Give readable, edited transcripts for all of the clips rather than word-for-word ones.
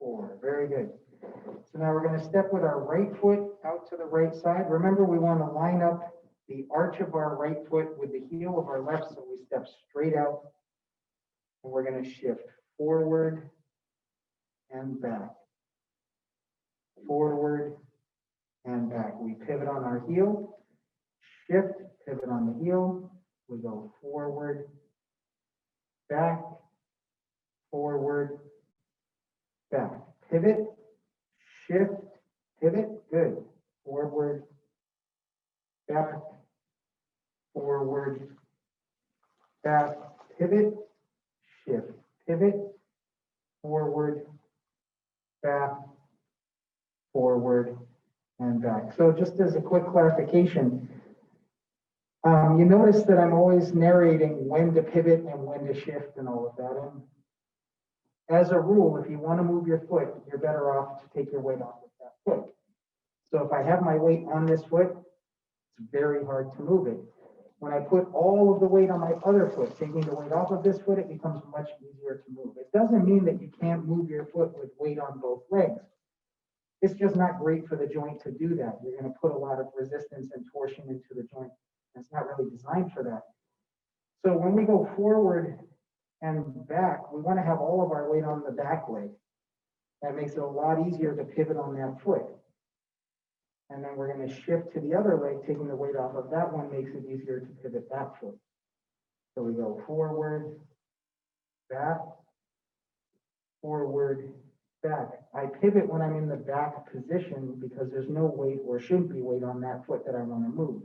4. Very good. So now we're going to step with our right foot out to the right side. Remember, we want to line up the arch of our right foot with the heel of our left, so we step straight out. And we're going to shift forward and back. Forward and back. We pivot on our heel, shift, pivot on the heel. We go forward, back, forward, back. Pivot, shift, pivot, good. Forward, back, forward, back, pivot, shift, pivot, forward, back, forward, and back. So just as a quick clarification, you notice that I'm always narrating when to pivot and when to shift and all of that. And as a rule, if you want to move your foot, you're better off to take your weight off of that foot. So if I have my weight on this foot, it's very hard to move it. When I put all of the weight on my other foot, taking the weight off of this foot, it becomes much easier to move. It doesn't mean that you can't move your foot with weight on both legs. It's just not great for the joint to do that. You're going to put a lot of resistance and torsion into the joint. It's not really designed for that. So when we go forward and back, we want to have all of our weight on the back leg. That makes it a lot easier to pivot on that foot. And then we're going to shift to the other leg, taking the weight off of that one makes it easier to pivot that foot. So we go forward, back, forward, back. I pivot when I'm in the back position because there's no weight or shouldn't be weight on that foot that I want to move.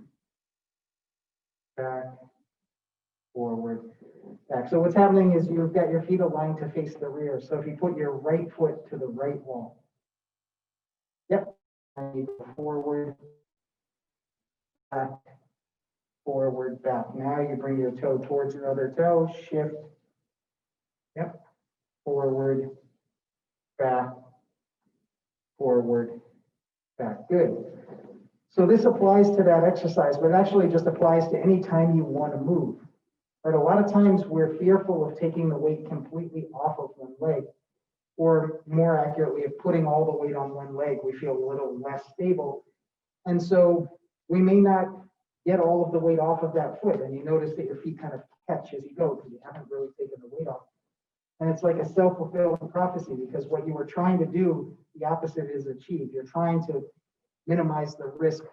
Back, forward, back. So what's happening is you've got your feet aligned to face the rear. So if you put your right foot to the right wall, yep, and you go forward, back, forward, back. Now you bring your toe towards your other toe, shift, yep, forward, back, forward, back. Good. So this applies to that exercise, but it actually just applies to any time you want to move. Right? A lot of times we're fearful of taking the weight completely off of one leg, or more accurately, of putting all the weight on one leg. We feel a little less stable. And so we may not get all of the weight off of that foot. And you notice that your feet kind of catch as you go because you haven't really taken the weight off. And it's like a self-fulfilling prophecy because what you were trying to do, the opposite is achieved. You're trying to minimize the risk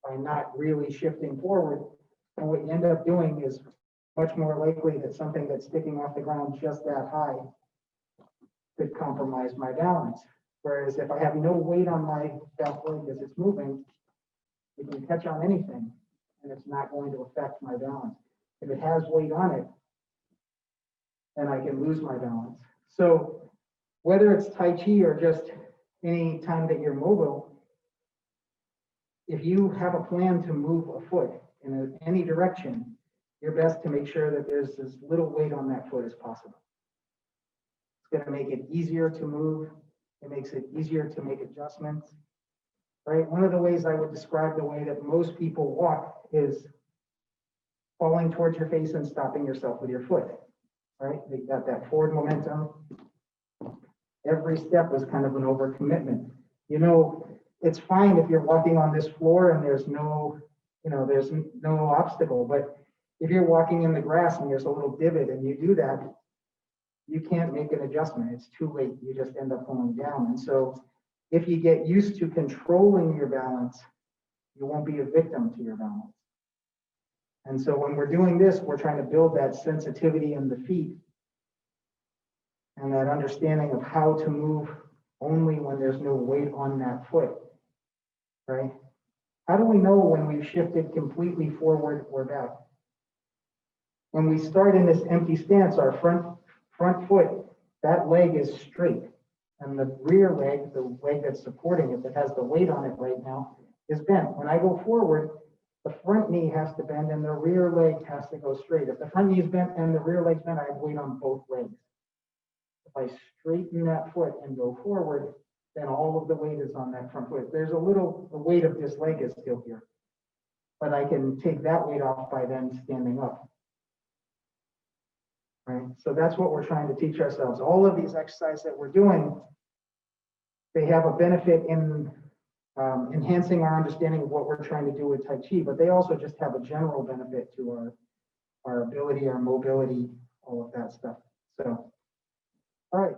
by not really shifting forward. And what you end up doing is much more likely that something that's sticking off the ground just that high could compromise my balance. Whereas if I have no weight on my back leg as it's moving, it can catch on anything and it's not going to affect my balance. If it has weight on it, then I can lose my balance. So whether it's Tai Chi or just any time that you're mobile, if you have a plan to move a foot in any direction, you're best to make sure that there's as little weight on that foot as possible. It's going to make it easier to move. It makes it easier to make adjustments, right? One of the ways I would describe the way that most people walk is falling towards your face and stopping yourself with your foot, right? You got that forward momentum. Every step was kind of an overcommitment. You know, it's fine if you're walking on this floor and there's no, there's no obstacle, but if you're walking in the grass and there's a little divot and you do that, you can't make an adjustment. It's too late. You just end up falling down. And so if you get used to controlling your balance, you won't be a victim to your balance. And so when we're doing this, we're trying to build that sensitivity in the feet and that understanding of how to move only when there's no weight on that foot, right? How do we know when we've shifted completely forward or back? When we start in this empty stance, our front foot, that leg is straight. And the rear leg, the leg that's supporting it, that has the weight on it right now, is bent. When I go forward, the front knee has to bend and the rear leg has to go straight. If the front knee is bent and the rear leg's bent, I have weight on both legs. If I straighten that foot and go forward, then all of the weight is on that front foot. There's the weight of this leg is still here, but I can take that weight off by then standing up. Right? So that's what we're trying to teach ourselves. All of these exercises that we're doing they have a benefit in enhancing our understanding of what we're trying to do with Tai Chi, but they also just have a general benefit to our ability, our mobility, all of that stuff. So, all right.